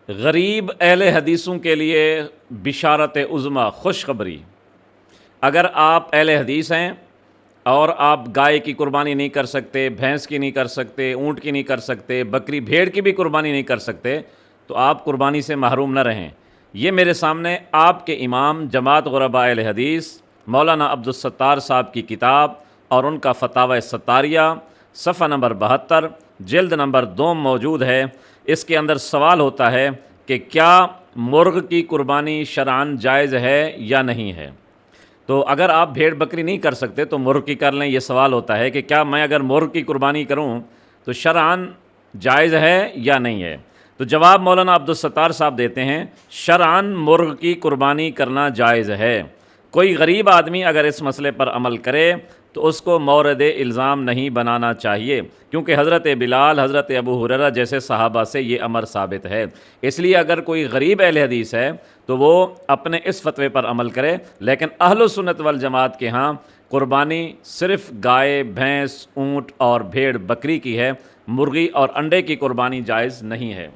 غریب اہل حدیثوں کے لیے بشارت عظمی، خوشخبری۔ اگر آپ اہل حدیث ہیں اور آپ گائے کی قربانی نہیں کر سکتے، بھینس کی نہیں کر سکتے، اونٹ کی نہیں کر سکتے، بکری بھیڑ کی بھی قربانی نہیں کر سکتے، تو آپ قربانی سے محروم نہ رہیں۔ یہ میرے سامنے آپ کے امام جماعت غرباء اہل حدیث مولانا عبدالستار صاحب کی کتاب اور ان کا فتاوی ستاریہ صفحہ نمبر 72 جلد نمبر 2 موجود ہے۔ اس کے اندر سوال ہوتا ہے کہ کیا مرغ کی قربانی شرعاً جائز ہے یا نہیں ہے؟ تو اگر آپ بھیڑ بکری نہیں کر سکتے تو مرغ کی کر لیں۔ یہ سوال ہوتا ہے کہ کیا میں اگر مرغ کی قربانی کروں تو شرعاً جائز ہے یا نہیں ہے؟ تو جواب مولانا عبدالستار صاحب دیتے ہیں، شرعاً مرغ کی قربانی کرنا جائز ہے۔ کوئی غریب آدمی اگر اس مسئلے پر عمل کرے تو اس کو مورد الزام نہیں بنانا چاہیے، کیونکہ حضرت بلال، حضرت ابو ہریرہ جیسے صحابہ سے یہ امر ثابت ہے۔ اس لیے اگر کوئی غریب اہل حدیث ہے تو وہ اپنے اس فتوے پر عمل کرے، لیکن اہل سنت والجماعت کے ہاں قربانی صرف گائے، بھینس، اونٹ اور بھیڑ بکری کی ہے، مرغی اور انڈے کی قربانی جائز نہیں ہے۔